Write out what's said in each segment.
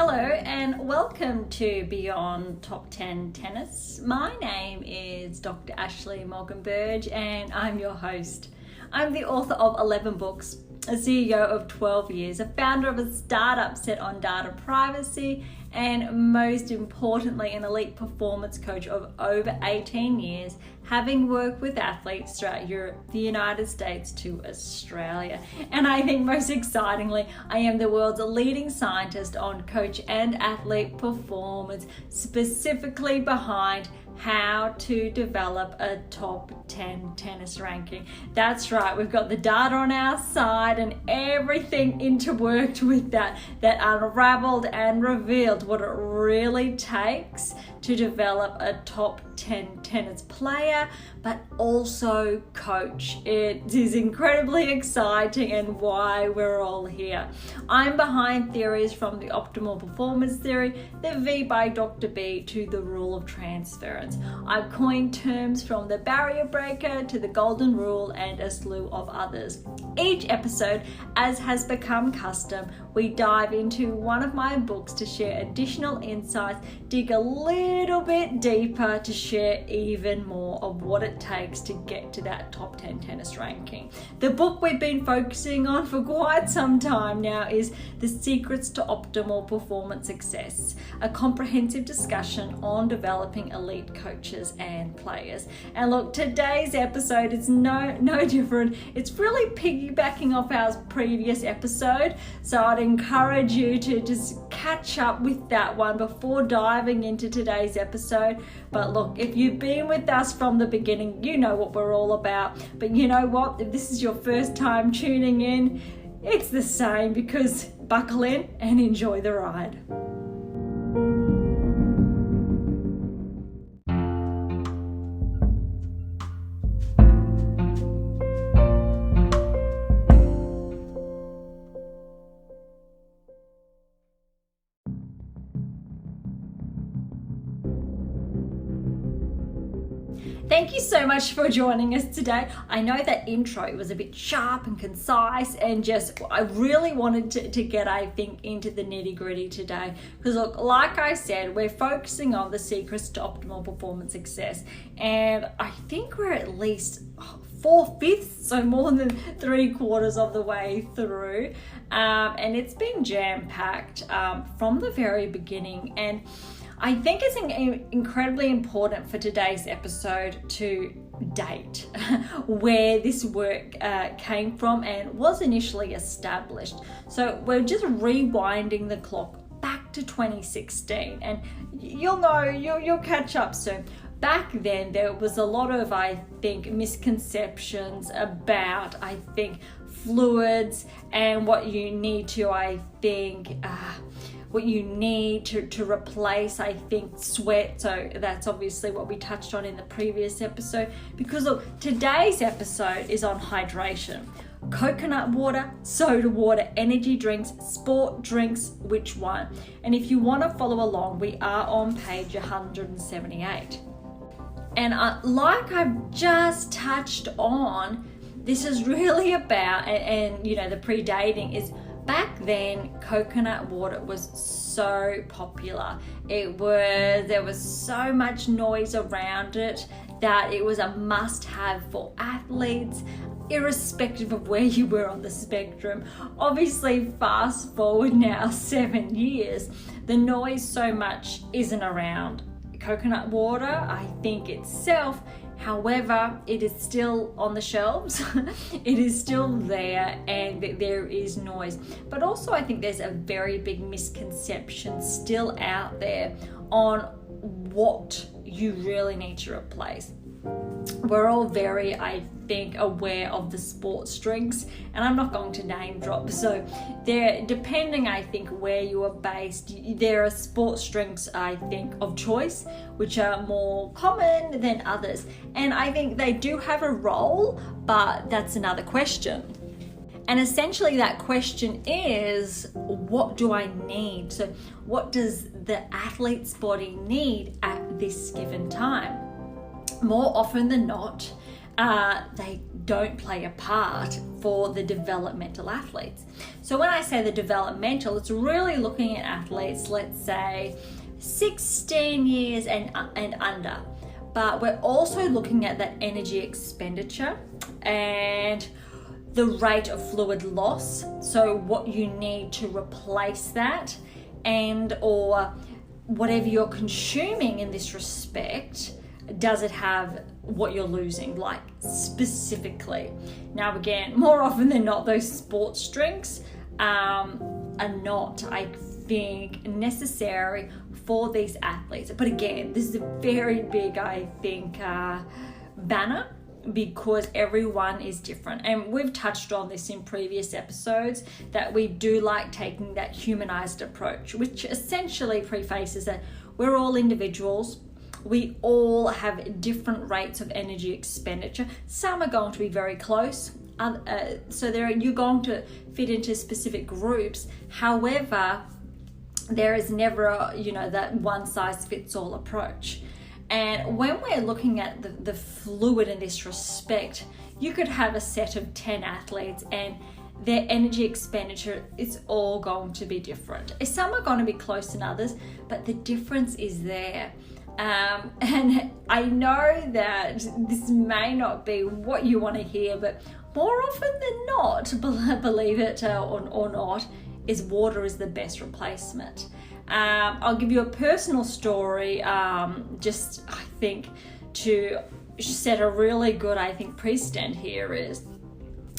Hello and welcome to Beyond Top 10 Tennis. My name is Dr. Dr Berge and I'm your host. I'm the author of 11 books, a CEO of 12 years, a founder of a startup set on data privacy, and most importantly, an elite performance coach of over 18 years, having worked with athletes throughout Europe, the United States to Australia. And I think most excitingly, I am the world's leading scientist on coach and athlete performance, specifically behind how to develop a top 10 tennis ranking. That's right, we've got the data on our side and everything interworked with that unraveled and revealed what it really takes to develop a top 10 tennis player, but also coach. It is incredibly exciting and why we're all here. I'm behind theories from the optimal performance theory, the V by Dr. B, to the rule of transference. I've coined terms from the barrier breaker to the golden rule and a slew of others. Each episode, as has become custom, we dive into one of my books to share additional insights, dig a little bit deeper to share even more of what it takes to get to that top 10 tennis ranking. The book we've been focusing on for quite some time now is The Secrets to Optimal Performance Success, a comprehensive discussion on developing elite coaches and players. And look, today's episode is no different. It's really piggybacking off our previous episode, so I'd encourage you to just catch up with that one before diving into today's episode. But look, if you've been with us from the beginning, you know what we're all about. But you know what? If this is your first time tuning in, it's the same, because buckle in and enjoy the ride. Thank you so much for joining us today. I know that intro was a bit sharp and concise, and I really wanted to get, I think, into the nitty gritty today. Because look, like I said, we're focusing on the secrets to optimal performance success. And I think we're at least 4/5, so more than 3/4 of the way through. And it's been jam-packed from the very beginning. And I think it's incredibly important for today's episode to date where this work came from and was initially established. So we're just rewinding the clock back to 2016, and you'll catch up soon. Back then, there was a lot of, I think, misconceptions about, fluids and what you need to, what you need to replace, sweat. So that's obviously what we touched on in the previous episode. Because look, today's episode is on hydration. Coconut water, soda water, energy drinks, sport drinks, which one? And if you want to follow along, we are on page 178. And like I've just touched on, this is really about, and the predating is, back then, coconut water was so popular. There was so much noise around it that it was a must-have for athletes, irrespective of where you were on the spectrum. Obviously, fast forward now 7 years, the noise so much isn't around coconut water, I think, itself. However, it is still on the shelves. It is still there, and there is noise. But also, I think there's a very big misconception still out there on what you really need to replace. We're all very, aware of the sports drinks, and I'm not going to name drop. So there, depending, where you are based, there are sports drinks, of choice, which are more common than others. And I think they do have a role, but that's another question. And essentially that question is, what do I need? So what does the athlete's body need at this given time? More often than not, they don't play a part for the developmental athletes. So when I say the developmental, it's really looking at athletes, let's say 16 years and under. But we're also looking at that energy expenditure and the rate of fluid loss, so what you need to replace that, and or whatever you're consuming in this respect, does it have what you're losing, like specifically. Now again, more often than not, those sports drinks are not, I think, necessary for these athletes. But again, this is a very big, I think, banner, because everyone is different. And we've touched on this in previous episodes, that we do like taking that humanized approach, which essentially prefaces that we're all individuals. We all have different rates of energy expenditure. Some are going to be very close, so you're going to fit into specific groups. However, there is never that one size fits all approach. And when we're looking at the fluid in this respect, you could have a set of 10 athletes and their energy expenditure is all going to be different. Some are going to be close than others, but the difference is there. And I know that this may not be what you want to hear, but more often than not, believe it or not, is water is the best replacement. I'll give you a personal story, just I think to set a really good, I think, precedent here is,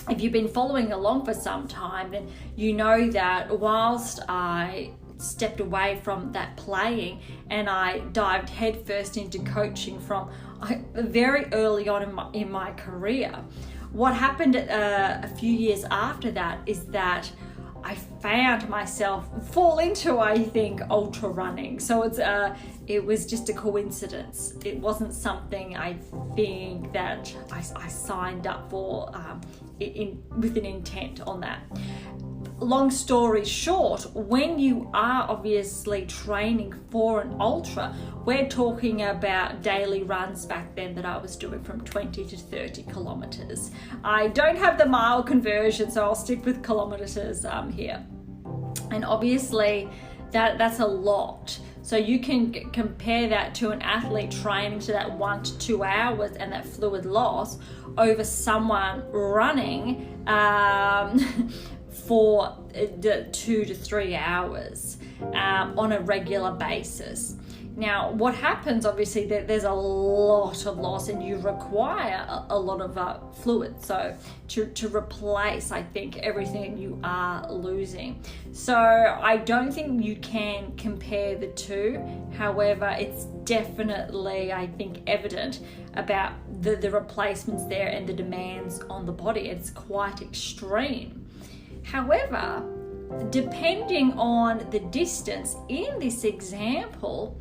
if you've been following along for some time, then you know that whilst I stepped away from that playing and I dived headfirst into coaching from very early on in my career, what happened a few years after that is that I found myself fall into, I think, ultra running. So it was just a coincidence. It wasn't something I think that I signed up for with an intent on that. Long story short, when you are obviously training for an ultra, we're talking about daily runs back then that I was doing from 20 to 30 kilometers. I don't have the mile conversion, so I'll stick with kilometers here. And obviously that's a lot. So you can compare that to an athlete training to that 1 to 2 hours and that fluid loss over someone running for 2 to 3 hours on a regular basis. Now, what happens, obviously, there's a lot of loss and you require a lot of fluid, so to replace, I think, everything you are losing. So I don't think you can compare the two. However, it's definitely, I think, evident about the replacements there and the demands on the body. It's quite extreme. However, depending on the distance in this example,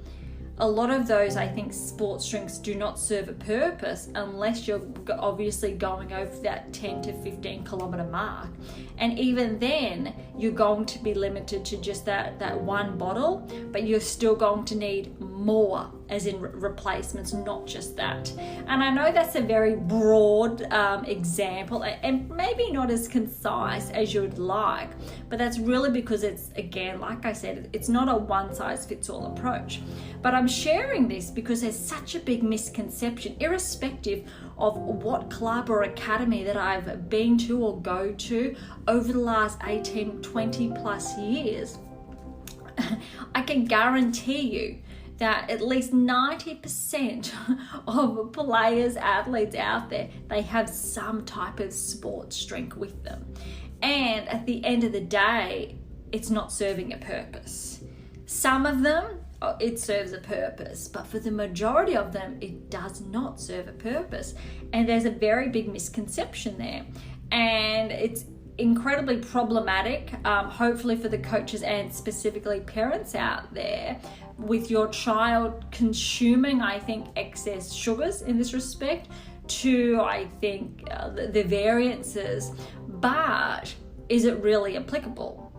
a lot of those, I think, sports drinks do not serve a purpose unless you're obviously going over that 10 to 15 kilometer mark. And even then, you're going to be limited to just that one bottle, but you're still going to need more, as in replacements, not just that. And I know that's a very broad example and maybe not as concise as you would like, but that's really because it's, again, like I said, it's not a one size fits all approach. But I'm sharing this because there's such a big misconception, irrespective of what club or academy that I've been to or go to over the last 18, 20 plus years. I can guarantee you that at least 90% of players, athletes out there, they have some type of sports drink with them. And at the end of the day, it's not serving a purpose. Some of them, it serves a purpose, but for the majority of them, it does not serve a purpose. And there's a very big misconception there. And it's incredibly problematic, hopefully for the coaches and specifically parents out there, with your child consuming, I think, excess sugars in this respect, to, I think, the variances. But is it really applicable?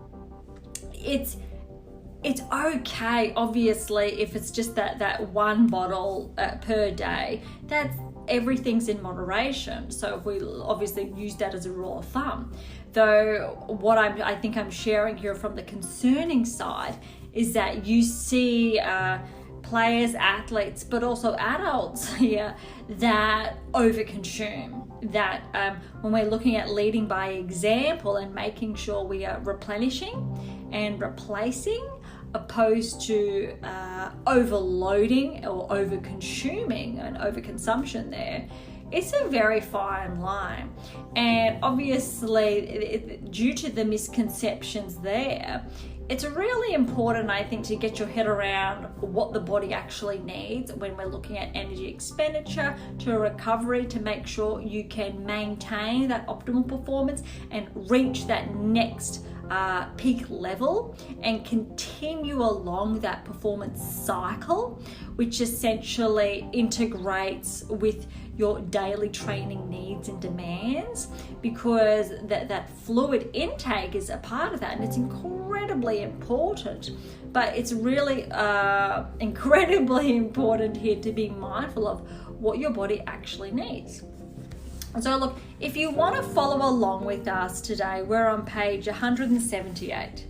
It's okay, obviously, if it's just that one bottle per day. everything's in moderation. So if we obviously use that as a rule of thumb, though what I think I'm sharing here from the concerning side is that you see players, athletes, but also adults here that overconsume, that when we're looking at leading by example and making sure we are replenishing and replacing, opposed to overloading or overconsuming and overconsumption there, it's a very fine line. And obviously, due to the misconceptions there, it's really important, I think, to get your head around what the body actually needs when we're looking at energy expenditure to recovery, to make sure you can maintain that optimal performance and reach that next peak level and continue along that performance cycle, which essentially integrates with your daily training needs and demands, because that fluid intake is a part of that, and it's incredibly important. But it's really incredibly important here to be mindful of what your body actually needs. So look, if you want to follow along with us today, we're on page 178.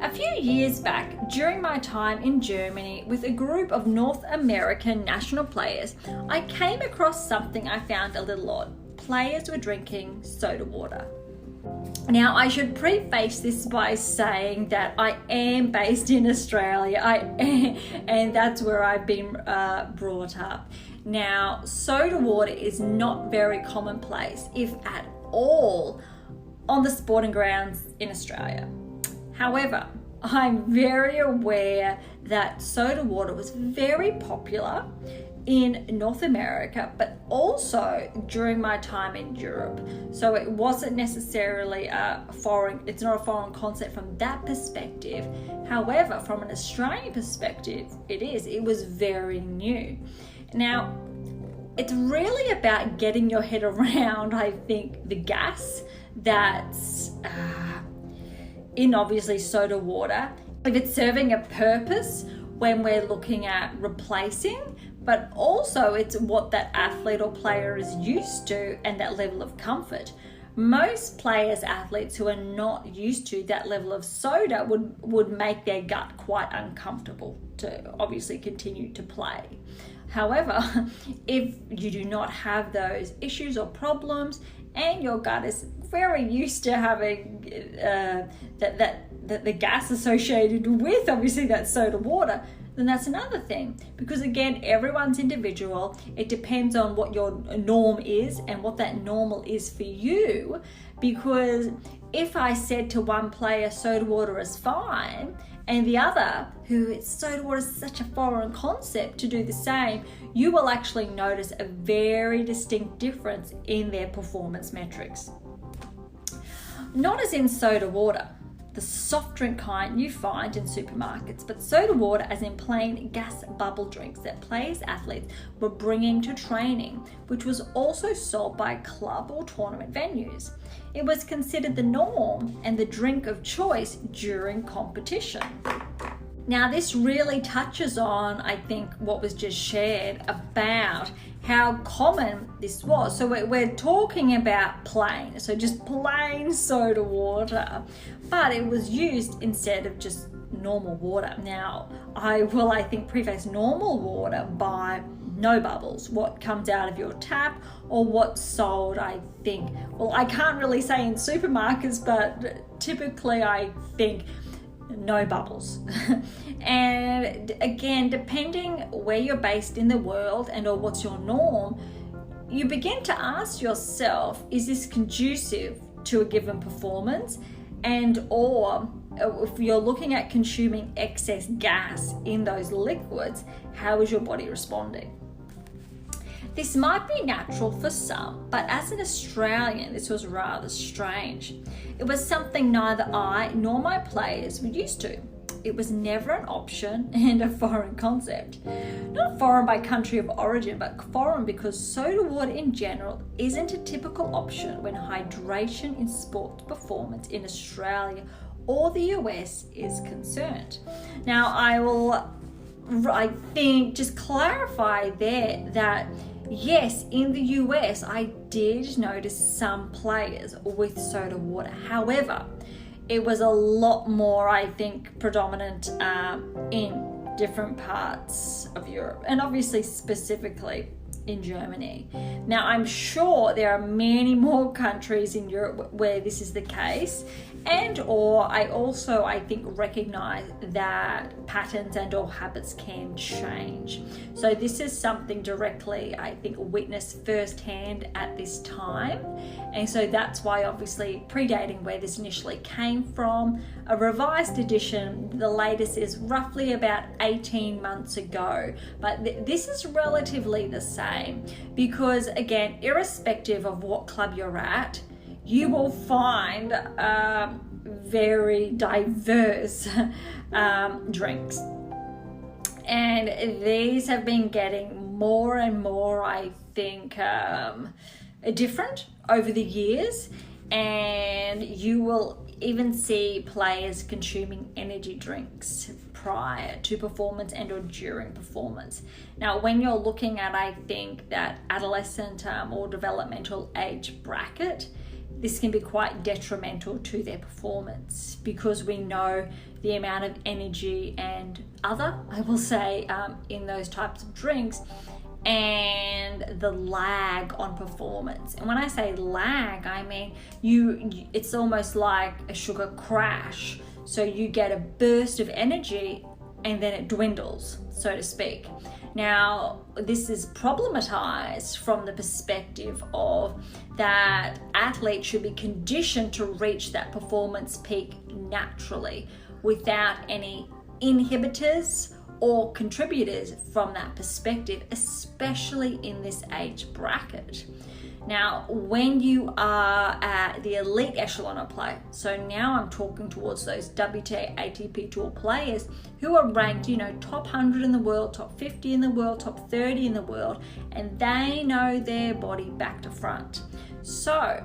A few years back, during my time in Germany with a group of North American national players, I came across something I found a little odd. Players were drinking soda water. Now, I should preface this by saying that I am based in Australia, and that's where I've been brought up. Now, soda water is not very commonplace, if at all, on the sporting grounds in Australia. However, I'm very aware that soda water was very popular in North America, but also during my time in Europe. So it wasn't necessarily it's not a foreign concept from that perspective. However, from an Australian perspective, it was very new. Now, it's really about getting your head around, I think, the gas that's in obviously soda water, if it's serving a purpose when we're looking at replacing, but also it's what that athlete or player is used to and that level of comfort. Most players, athletes who are not used to that level of soda would make their gut quite uncomfortable to obviously continue to play. However, if you do not have those issues or problems and your gut is very used to having the gas associated with obviously that soda water, then that's another thing. Because again, everyone's individual. It depends on what your norm is and what that normal is for you. Because if I said to one player soda water is fine, and the other, who soda water is such a foreign concept, to do the same, you will actually notice a very distinct difference in their performance metrics. Not as in soda water, the soft drink kind you find in supermarkets, but soda water as in plain gas bubble drinks that players, athletes were bringing to training, which was also sold by club or tournament venues. It was considered the norm and the drink of choice during competition. Now, this really touches on, I think, what was just shared about how common this was. So we're talking about plain, so just plain soda water, but it was used instead of just normal water. Now, I think, preface normal water by no bubbles, what comes out of your tap, or what's sold, I think, well, I can't really say in supermarkets, but typically I think no bubbles. And again, depending where you're based in the world and or what's your norm, you begin to ask yourself, is this conducive to a given performance? And or if you're looking at consuming excess gas in those liquids, how is your body responding? This might be natural for some, but as an Australian, this was rather strange. It was something neither I nor my players were used to. It was never an option and a foreign concept. Not foreign by country of origin, but foreign because soda water in general isn't a typical option when hydration in sport performance in Australia or the US is concerned. Now, I think, just clarify there that Yes, in the US, I did notice some players with soda water. However, it was a lot more, I think, predominant in different parts of Europe, and obviously specifically in Germany. Now, I'm sure there are many more countries in Europe where this is the case, and or I think recognize that patterns and or habits can change. So this is something directly, I think, witnessed firsthand at this time. And so that's why, obviously, predating where this initially came from, a revised edition, the latest is roughly about 18 months ago. But this is relatively the same because, again, irrespective of what club you're at, you will find very diverse drinks. And these have been getting more and more, I think, different over the years. And you will even see players consuming energy drinks prior to performance and or during performance. Now, when you're looking at, I think, that adolescent or developmental age bracket, this can be quite detrimental to their performance because we know the amount of energy and other, I will say, in those types of drinks, and the lag on performance. And when I say lag, I mean it's almost like a sugar crash. So you get a burst of energy and then it dwindles, so to speak. Now, this is problematized from the perspective of that athletes should be conditioned to reach that performance peak naturally without any inhibitors or contributors from that perspective, especially in this age bracket. Now, when you are at the elite echelon of play, so now I'm talking towards those WTA, ATP Tour players who are ranked, top 100 in the world, top 50 in the world, top 30 in the world, and they know their body back to front. So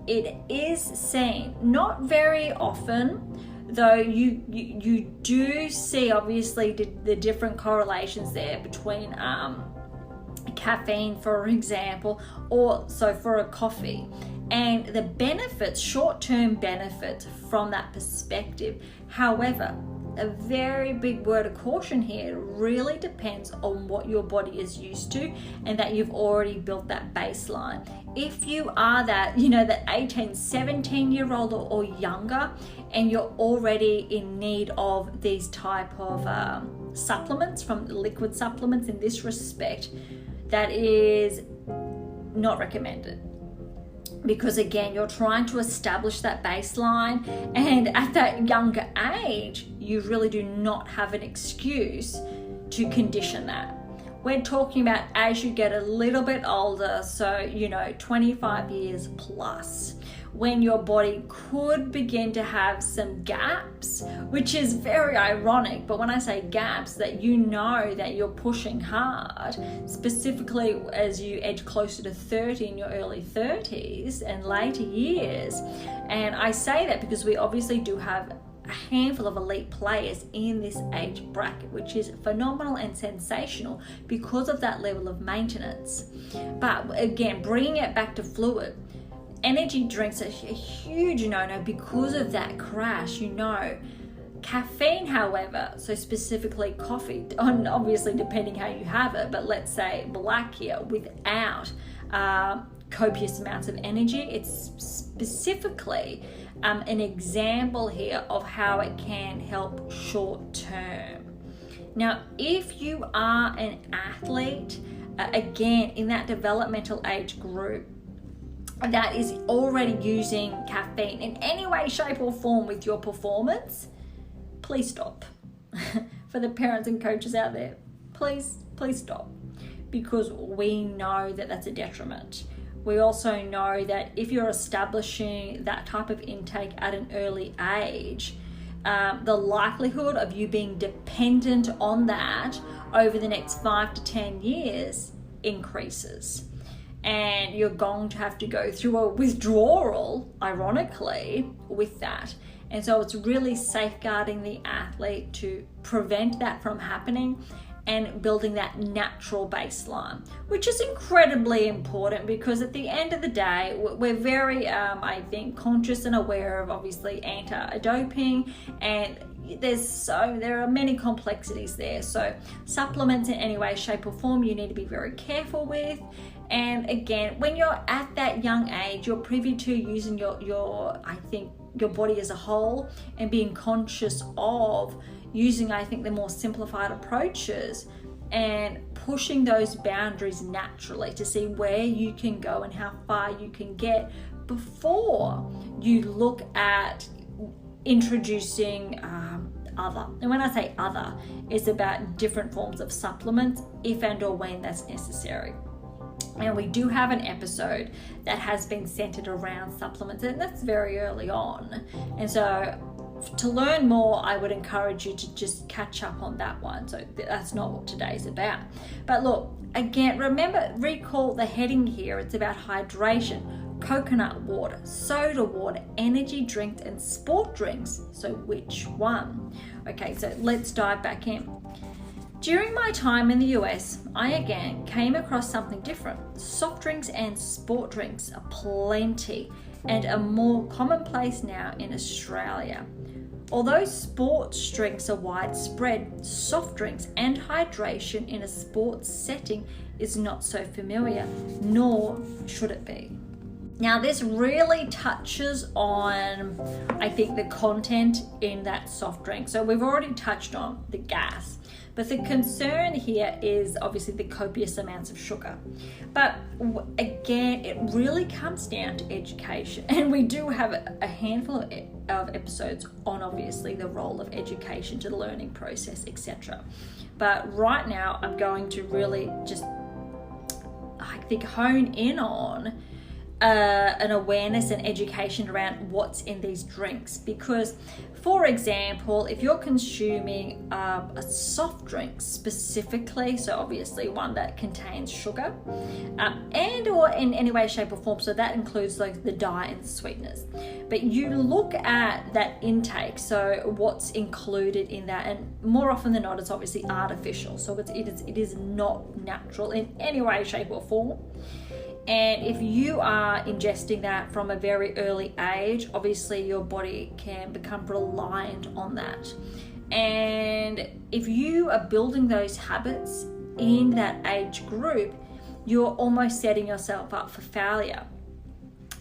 it is seen, not very often, though you do see obviously the different correlations there between caffeine, for example, or so for a coffee, and the benefits, short-term benefits from that perspective. However, a very big word of caution here, really depends on what your body is used to and that you've already built that baseline. If you are that, that 18, 17-year-old or younger, and you're already in need of these type of supplements, from liquid supplements in this respect, that is not recommended. Because again, you're trying to establish that baseline, and at that younger age, you really do not have an excuse to condition that. We're talking about as you get a little bit older, so 25 years plus, when your body could begin to have some gaps, which is very ironic. But when I say gaps, that that you're pushing hard, specifically as you edge closer to 30 in your early 30s and later years. And I say that because we obviously do have a handful of elite players in this age bracket, which is phenomenal and sensational because of that level of maintenance. But again, bringing it back to fluid, energy drinks are a huge no-no because of that crash. Caffeine, however, so specifically coffee, obviously depending how you have it, but let's say black here without copious amounts of energy, it's specifically an example here of how it can help short term. Now, if you are an athlete, again, in that developmental age group, that is already using caffeine in any way, shape or form with your performance, please stop. For the parents and coaches out there, please stop, because we know that that's a detriment. We also know that if you're establishing that type of intake at an early age, the likelihood of you being dependent on that over the next 5 to 10 years increases. And you're going to have to go through a withdrawal, ironically, with that. And so it's really safeguarding the athlete to prevent that from happening. and building that natural baseline, which is incredibly important because at the end of the day, we're very, I think, conscious and aware of obviously anti-doping, and there are many complexities there. So supplements in any way, shape or form, you need to be very careful with. And again, when you're at that young age, you're privy to using your body as a whole and being conscious of using, I think, the more simplified approaches and pushing those boundaries naturally to see where you can go and how far you can get before you look at introducing other. And when I say other, it's about different forms of supplements if and or when that's necessary. And we do have an episode that has been centered around supplements, and that's very early on. And so to learn more, I would encourage you to just catch up on that one. So that's not what today's about. But look, again, recall the heading here. It's about hydration, coconut water, soda water, energy drinks, and sport drinks. So which one? Okay, so let's dive back in. During my time in the US, I again came across something different. Soft drinks and sport drinks are plenty and are more commonplace now in Australia. Although sports drinks are widespread, soft drinks and hydration in a sports setting is not so familiar, nor should it be. Now, this really touches on, I think, the content in that soft drink. So we've already touched on the gas, but the concern here is obviously the copious amounts of sugar. But again, it really comes down to education. And we do have a handful of episodes on obviously the role of education to the learning process, etc. But right now, I'm going to really just, I think, hone in on an awareness and education around what's in these drinks. Because, for example, if you're consuming a soft drink specifically, so obviously one that contains sugar, and or in any way, shape or form, so that includes like the dye and sweeteners, but you look at that intake, so what's included in that, and more often than not, it's obviously artificial, so it is not natural in any way, shape or form. And if you are ingesting that from a very early age, obviously your body can become reliant on that. And if you are building those habits in that age group, you're almost setting yourself up for failure.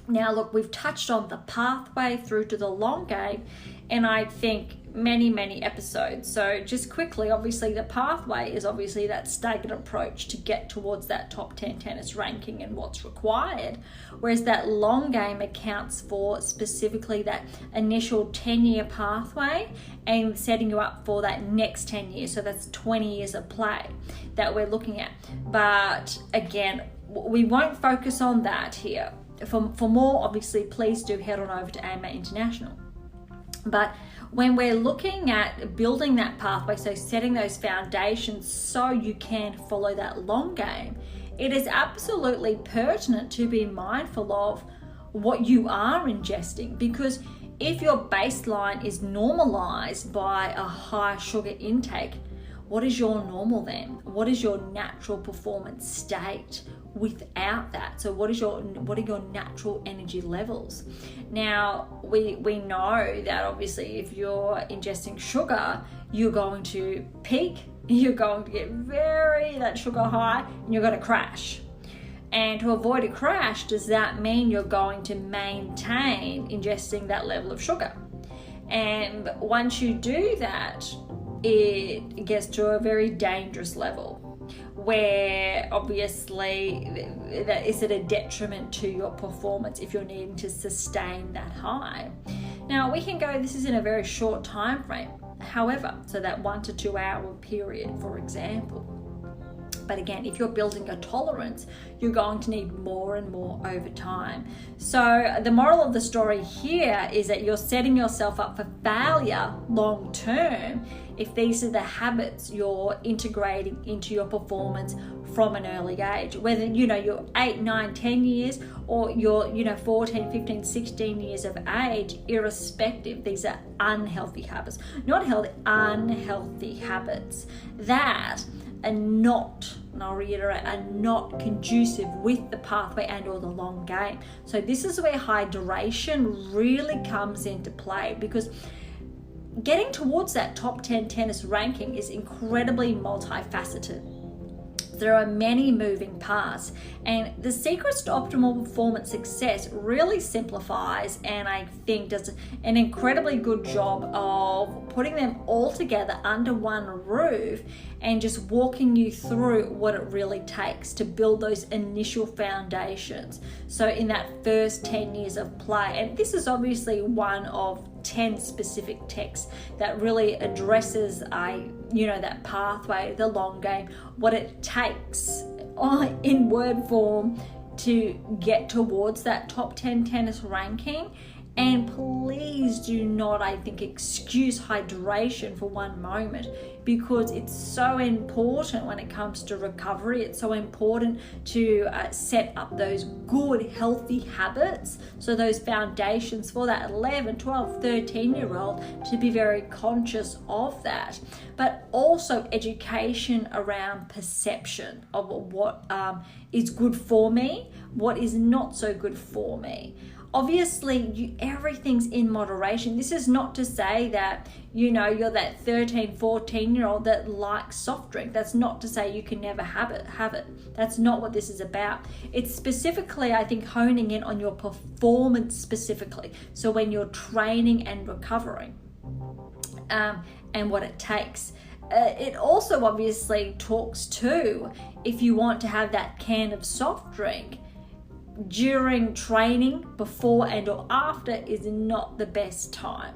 Now, look, we've touched on the pathway through to the long game, and I think many episodes. So just quickly, obviously the pathway is obviously that staggered approach to get towards that top 10 tennis ranking and what's required, whereas that long game accounts for specifically that initial 10-year pathway and setting you up for that next 10 years. So that's 20 years of play that we're looking at. But again, we won't focus on that here. For more, obviously, please do head on over to AMA International. But when we're looking at building that pathway, so setting those foundations so you can follow that long game, it is absolutely pertinent to be mindful of what you are ingesting, because if your baseline is normalized by a high sugar intake, what is your normal then? What is your natural performance state without that? So what are your natural energy levels? Now, we know that obviously if you're ingesting sugar, you're going to peak, you're going to get that sugar high, and you're going to crash. And to avoid a crash, does that mean you're going to maintain ingesting that level of sugar? And once you do that, it gets to a very dangerous level where obviously that is at a detriment to your performance if you're needing to sustain that high. Now we can go, this is in a very short time frame, however, so that 1 to 2 hour period, for example. But again, if you're building a tolerance, you're going to need more and more over time. So the moral of the story here is that you're setting yourself up for failure long term if these are the habits you're integrating into your performance from an early age. Whether you're 8, 9, 10 years or you're 14, 15, 16 years of age, irrespective, these are unhealthy habits. Not healthy, unhealthy habits that are not, and I'll reiterate, are not conducive with the pathway and or the long game. So this is where hydration really comes into play, because getting towards that top 10 tennis ranking is incredibly multifaceted. There are many moving parts, and the secrets to optimal performance success really simplifies, and I think does an incredibly good job of putting them all together under one roof and just walking you through what it really takes to build those initial foundations. So in that first 10 years of play, and this is obviously one of 10 specific texts that really addresses that pathway, the long game, what it takes in word form to get towards that top 10 tennis ranking. And please do not, I think, excuse hydration for one moment, because it's so important when it comes to recovery. It's so important to set up those good, healthy habits. So those foundations for that 11, 12, 13-year-old to be very conscious of that. But also education around perception of what is good for me, what is not so good for me. Obviously, everything's in moderation. This is not to say that, you're that 13, 14-year-old that likes soft drink. That's not to say you can never have it. That's not what this is about. It's specifically, I think, honing in on your performance specifically. So when you're training and recovering, and what it takes. It also obviously talks to, if you want to have that can of soft drink, during training, before and or after is not the best time.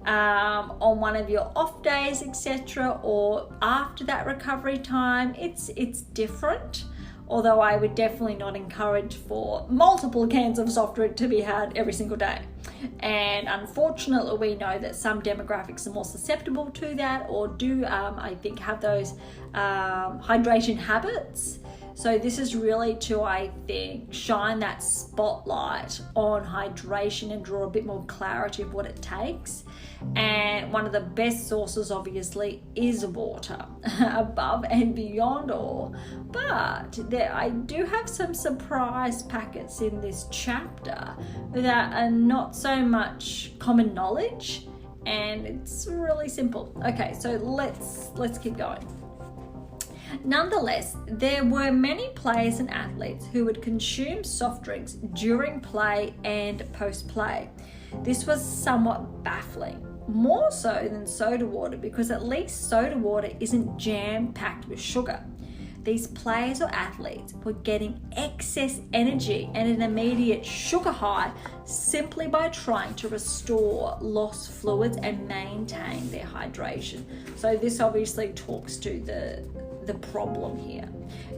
On one of your off days, etc., or after that recovery time, it's different. Although I would definitely not encourage for multiple cans of soft drink to be had every single day. And unfortunately, we know that some demographics are more susceptible to that, or do, I think, have those hydration habits. So this is really to, I think, shine that spotlight on hydration and draw a bit more clarity of what it takes. And one of the best sources, obviously, is water, above and beyond all. But I do have some surprise packets in this chapter that are not so much common knowledge, and it's really simple. Okay, so let's keep going. Nonetheless, there were many players and athletes who would consume soft drinks during play and post-play. This was somewhat baffling, more so than soda water, because at least soda water isn't jam-packed with sugar. These players or athletes were getting excess energy and an immediate sugar high simply by trying to restore lost fluids and maintain their hydration. So this obviously talks to the problem here.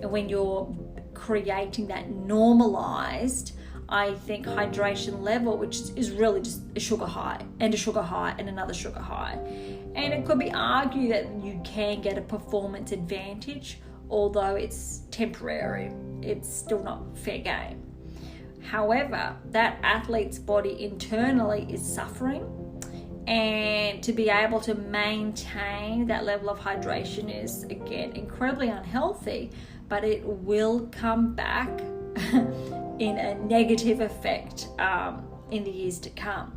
And when you're creating that normalized, I think, hydration level, which is really just a sugar high and a sugar high and another sugar high. And it could be argued that you can get a performance advantage, although it's temporary. It's still not fair game. However, that athlete's body internally is suffering, and to be able to maintain that level of hydration is, again, incredibly unhealthy, but it will come back in a negative effect in the years to come.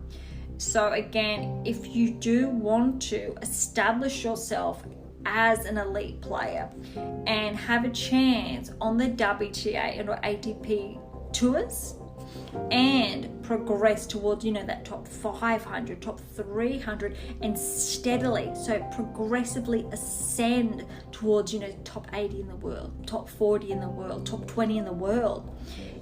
So again, if you do want to establish yourself as an elite player and have a chance on the WTA and or ATP tours, and progress towards, that top 500, top 300, and steadily, so progressively ascend towards, top 80 in the world, top 40 in the world, top 20 in the world.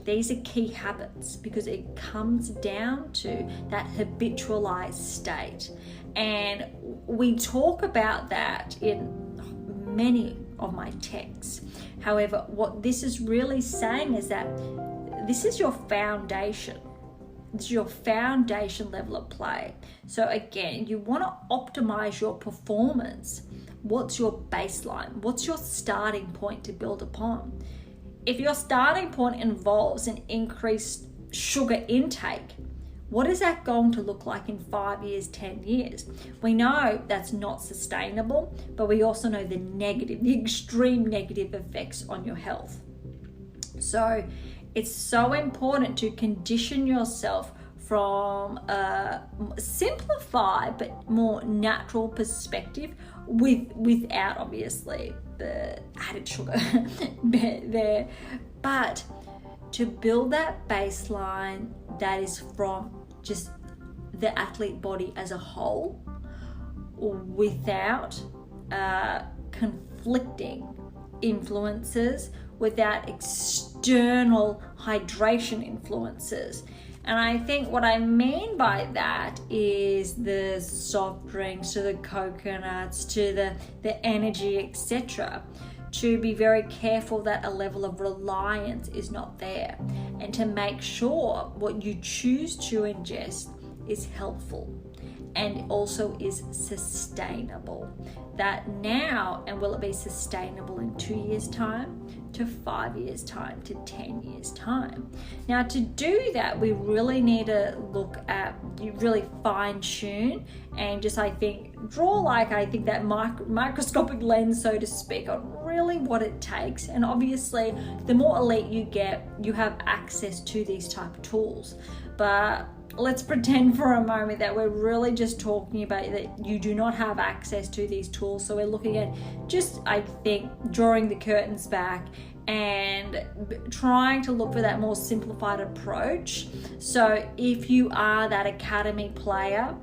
These are key habits, because it comes down to that habitualized state. And we talk about that in many of my texts. However, what this is really saying is that this is your foundation. This is your foundation level of play. So again, you want to optimize your performance. What's your baseline? What's your starting point to build upon? If your starting point involves an increased sugar intake, What is that going to look like in 5 years, 10 years? We know that's not sustainable, but we also know the extreme negative effects on your health. So it's so important to condition yourself from a simplified but more natural perspective without obviously the added sugar there, but to build that baseline that is from just the athlete body as a whole, without conflicting influences, without external hydration influences. And I think what I mean by that is the soft drinks, to the coconuts, to the energy, etc. To be very careful that a level of reliance is not there, and to make sure what you choose to ingest is helpful and also is sustainable. That now, and will it be sustainable in 2 years' time, to 5 years' time, to 10 years' time? Now, to do that, we really need to look at, you really fine tune and just, I think, draw that microscopic lens, so to speak, on really what it takes. And obviously, the more elite you get, you have access to these type of tools. But let's pretend for a moment that we're really just talking about that you do not have access to these tools. So we're looking at just, I think, drawing the curtains back and trying to look for that more simplified approach. So if you are that academy player,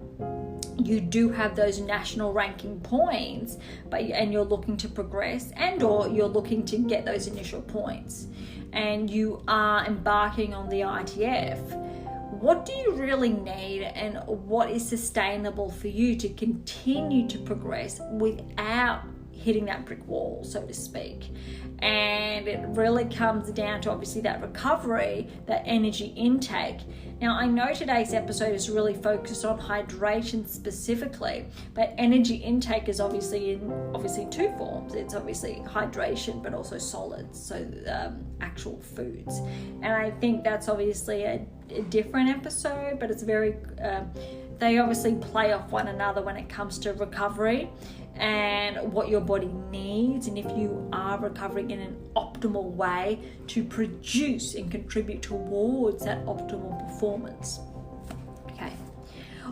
you do have those national ranking points, and you're looking to progress, or you're looking to get those initial points, and you are embarking on the ITF. What do you really need, and what is sustainable for you to continue to progress without hitting that brick wall, so to speak? And it really comes down to obviously that recovery, that energy intake. Now, I know today's episode is really focused on hydration specifically, but energy intake is obviously in two forms. It's obviously hydration, but also solids, so actual foods. And I think that's obviously a different episode, but it's very they obviously play off one another when it comes to recovery and what your body needs, and if you are recovering in an optimal way to produce and contribute towards that optimal performance. Okay.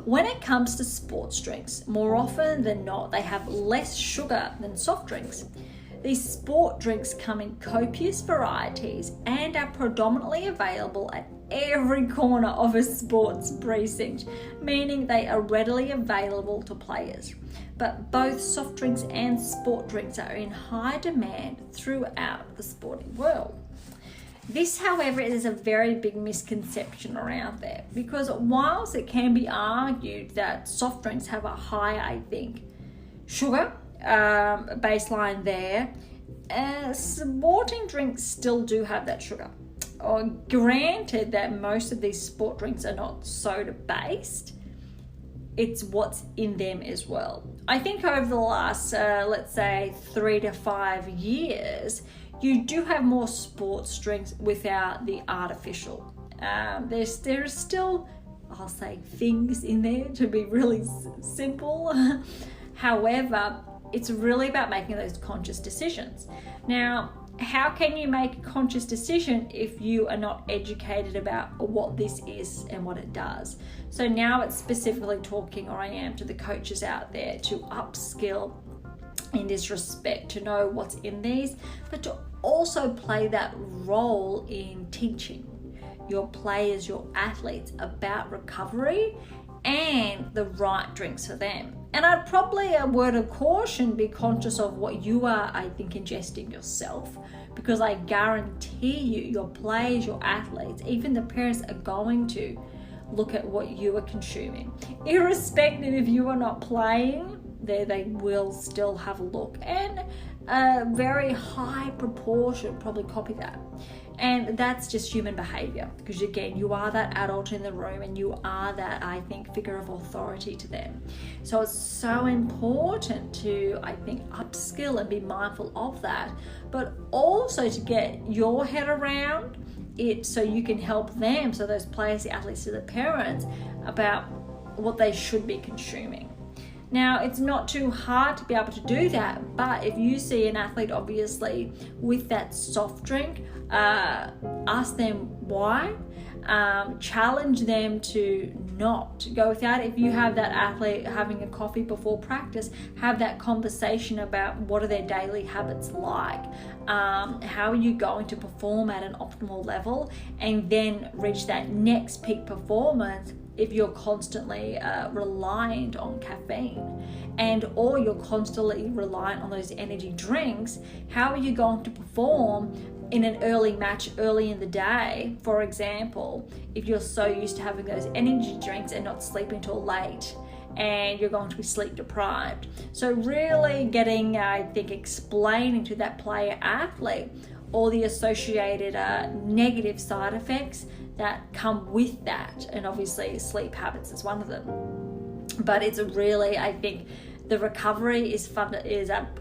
When it comes to sports drinks, more often than not, they have less sugar than soft drinks. These sport drinks come in copious varieties and are predominantly available at every corner of a sports precinct, meaning they are readily available to players. But both soft drinks and sport drinks are in high demand throughout the sporting world. This, however, is a very big misconception around there, because whilst it can be argued that soft drinks have a high, I think, sugar baseline there, sporting drinks still do have that sugar. Granted that most of these sport drinks are not soda based, it's what's in them as well. I think over the last, let's say 3 to 5 years, you do have more sports drinks without the artificial. There's still, I'll say, things in there to be really simple. However, it's really about making those conscious decisions. Now, how can you make a conscious decision if you are not educated about what this is and what it does? So now it's specifically talking, or I am, to the coaches out there to upskill in this respect, to know what's in these, but to also play that role in teaching your players, your athletes about recovery and the right drinks for them. And I'd probably, a word of caution, be conscious of what you are, I think, ingesting yourself, because I guarantee you, your players, your athletes, even the parents are going to look at what you are consuming. Irrespective if you are not playing, they will still have a look, and a very high proportion probably copy that. And that's just human behavior, because again, you are that adult in the room and you are that, I think, figure of authority to them. So it's so important to, I think, upskill and be mindful of that, but also to get your head around it so you can help them, so those players, the athletes, the parents, about what they should be consuming. Now, it's not too hard to be able to do that, but if you see an athlete obviously with that soft drink, ask them why. Challenge them to not go without it. If you have that athlete having a coffee before practice, have that conversation about what are their daily habits like, how are you going to perform at an optimal level, and then reach that next peak performance. If you're constantly reliant on caffeine or you're constantly reliant on those energy drinks, how are you going to perform in an early match early in the day? For example, if you're so used to having those energy drinks and not sleeping till late, and you're going to be sleep deprived. So really getting, explaining to that player athlete all the associated negative side effects that come with that, and obviously sleep habits is one of them. But it's really, I think, the recovery is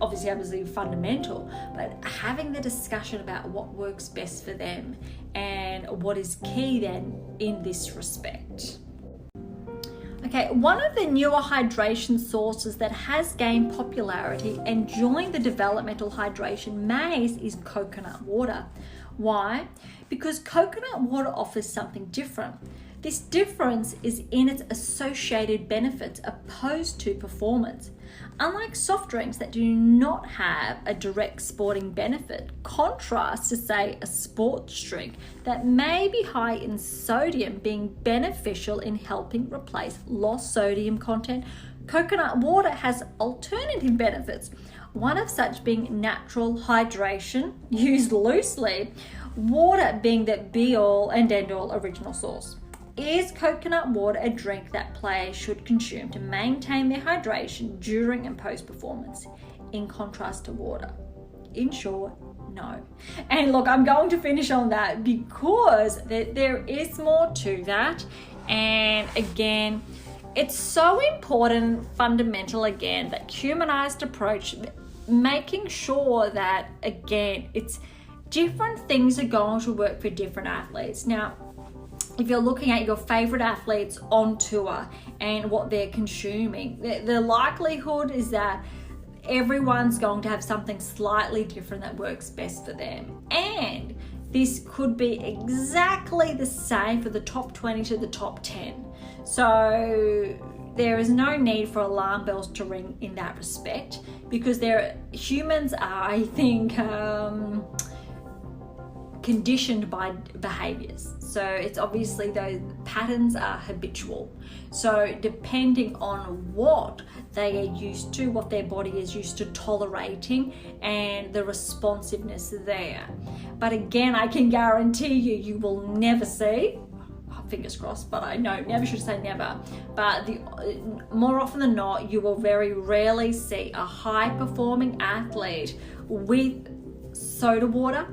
obviously fundamental, but having the discussion about what works best for them and what is key then in this respect. Okay, one of the newer hydration sources that has gained popularity and joined the developmental hydration maze is coconut water. Why? Because coconut water offers something different. This difference is in its associated benefits opposed to performance. Unlike soft drinks that do not have a direct sporting benefit, contrast to, say, a sports drink that may be high in sodium being beneficial in helping replace lost sodium content, coconut water has alternative benefits. One of such being natural hydration, used loosely, water being the be-all and end-all original source. Is coconut water a drink that players should consume to maintain their hydration during and post-performance, in contrast to water? In short, no. And look, I'm going to finish on that because there is more to that. And again, it's so important, fundamental again, that humanized approach, making sure that, again, it's different things are going to work for different athletes. Now, if you're looking at your favorite athletes on tour and what they're consuming, the likelihood is that everyone's going to have something slightly different that works best for them. And this could be exactly the same for the top 20 to the top 10. So there is no need for alarm bells to ring in that respect, because humans are, I think, conditioned by behaviors. So it's obviously those patterns are habitual. So depending on what they are used to, what their body is used to tolerating, and the responsiveness there. But again, I can guarantee you will never see, fingers crossed, but I know never should say never, but more often than not, you will very rarely see a high performing athlete with soda water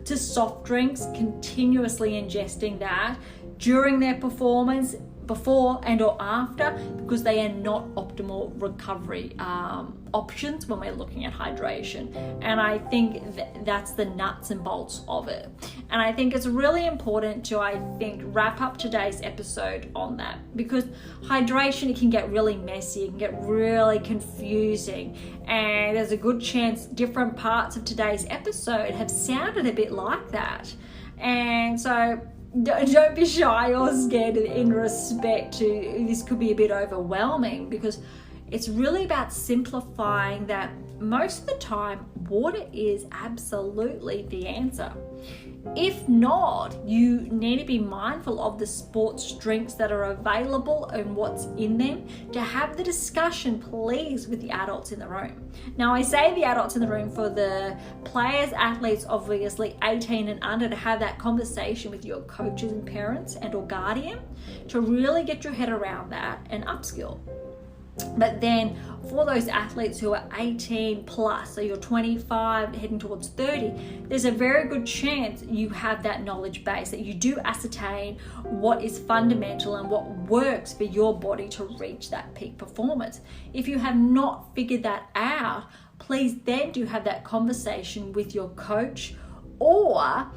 to soft drinks, continuously ingesting that during their performance, before and or after, because they are not optimal recovery options when we're looking at hydration. And I think that's the nuts and bolts of it. And I think it's really important to, wrap up today's episode on that, because hydration, it can get really messy, it can get really confusing, and there's a good chance different parts of today's episode have sounded a bit like that. And so don't be shy or scared in respect to this could be a bit overwhelming, because it's really about simplifying that most of the time water is absolutely the answer. If not, you need to be mindful of the sports drinks that are available and what's in them, to have the discussion, please, with the adults in the room. Now, I say the adults in the room for the players, athletes, obviously 18 and under, to have that conversation with your coaches and parents and or guardian to really get your head around that and upskill. But then for those athletes who are 18 plus, so you're 25 heading towards 30, there's a very good chance you have that knowledge base, that you do ascertain what is fundamental and what works for your body to reach that peak performance. If you have not figured that out, please then do have that conversation with your coach, or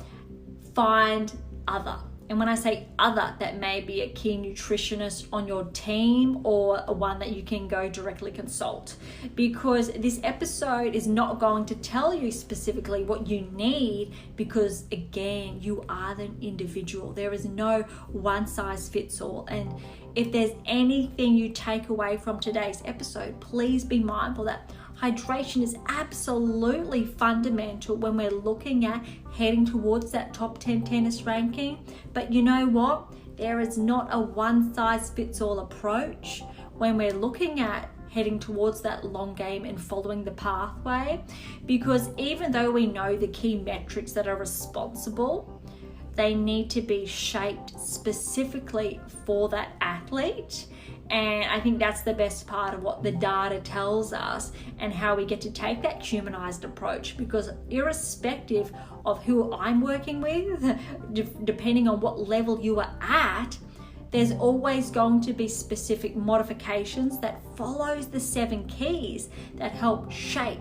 find other. And when I say other, that may be a key nutritionist on your team or one that you can go directly consult, because this episode is not going to tell you specifically what you need, because again, you are the individual. There is no one size fits all. And if there's anything you take away from today's episode, please be mindful that hydration is absolutely fundamental when we're looking at heading towards that top 10 tennis ranking. But you know what? There is not a one size fits all approach when we're looking at heading towards that long game and following the pathway, because even though we know the key metrics that are responsible, they need to be shaped specifically for that athlete. And I think that's the best part of what the data tells us, and how we get to take that humanized approach, because irrespective of who I'm working with, depending on what level you are at, there's always going to be specific modifications that follows the 7 keys that help shape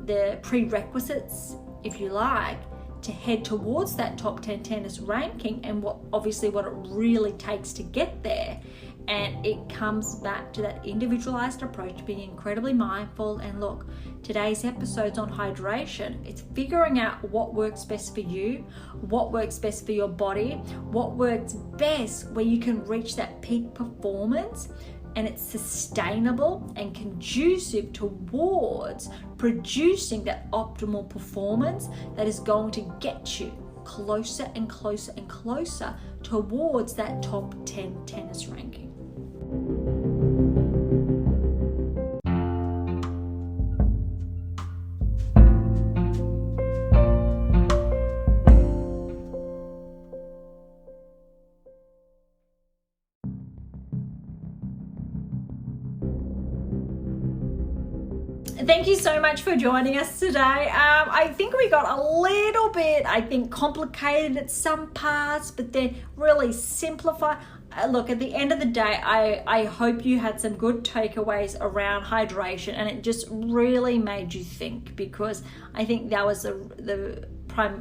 the prerequisites, if you like, to head towards that top 10 tennis ranking, and what it really takes to get there. And it comes back to that individualized approach, being incredibly mindful. And look, today's episode's on hydration. It's figuring out what works best for you, what works best for your body, what works best where you can reach that peak performance, and it's sustainable and conducive towards producing that optimal performance that is going to get you closer and closer and closer towards that top 10 tennis ranking. Thank you so much for joining us today. I think we got a little bit, complicated at some parts, but then really simplified. Look, at the end of the day, I hope you had some good takeaways around hydration, and it just really made you think, because I think that was the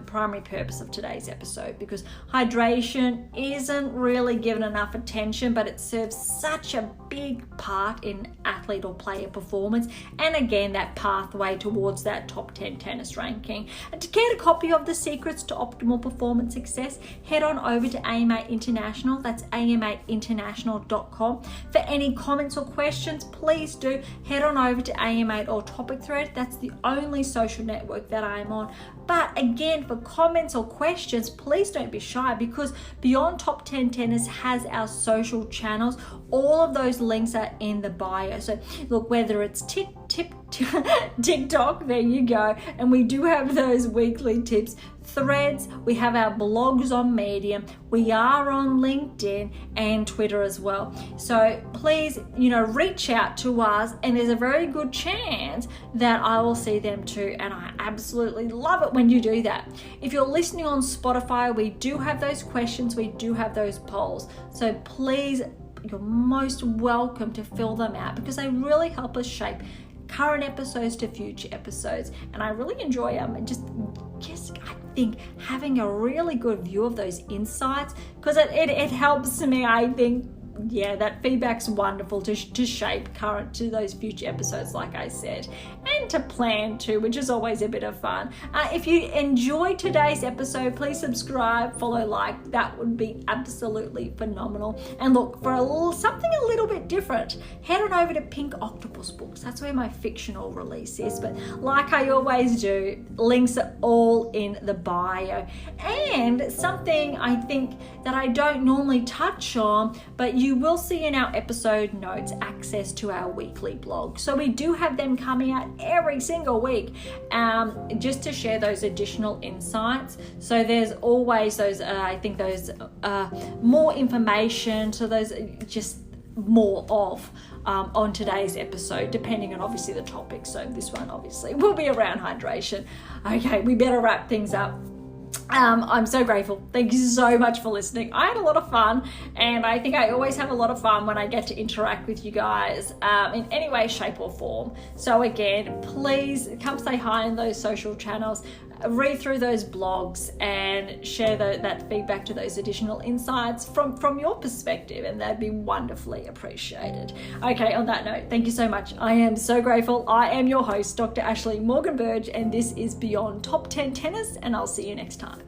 primary purpose of today's episode, because hydration isn't really given enough attention, but it serves such a big part in athlete or player performance, and again, that pathway towards that top 10 tennis ranking. And to get a copy of the secrets to optimal performance success, head on over to AMA International. That's amainternational.com. For any comments or questions, please do head on over to AMA or Topic Thread. That's the only social network that I'm on. But again, for comments or questions, please don't be shy, because Beyond Top 10 Tennis has our social channels. All of those links are in the bio. So look, whether it's TikTok, there you go, and we do have those weekly tips. Threads, we have our blogs on Medium, we are on LinkedIn and Twitter as well. So please, reach out to us, and there's a very good chance that I will see them too, and I absolutely love it when you do that. If you're listening on Spotify, we do have those questions, we do have those polls. So please, you're most welcome to fill them out, because they really help us shape current episodes to future episodes, and I really enjoy them. And just I think having a really good view of those insights, because it helps me, I think. Yeah, that feedback's wonderful to shape current to those future episodes, like I said, and to plan too, which is always a bit of fun. If you enjoyed today's episode, please subscribe, follow, like. That would be absolutely phenomenal. And look, for something a little bit different, head on over to Pink Octopus Books. That's where my fictional release is. But like I always do, links are all in the bio. And something I think that I don't normally touch on, but you will see in our episode notes, access to our weekly blog. So we do have them coming out every single week, just to share those additional insights. So there's always those, more information, so those just more of on today's episode, depending on obviously the topic. So this one obviously will be around hydration. Okay, we better wrap things up. I'm so grateful. Thank you so much for listening. I had a lot of fun, and I think I always have a lot of fun when I get to interact with you guys in any way, shape or form. So again, please come say hi in those social channels. read through those blogs and share that feedback to those additional insights from your perspective, and that'd be wonderfully appreciated. Okay, on that note, thank you so much. I am so grateful. I am your host, Dr. Ashley Morgan Berge, and this is Beyond Top 10 Tennis, and I'll see you next time.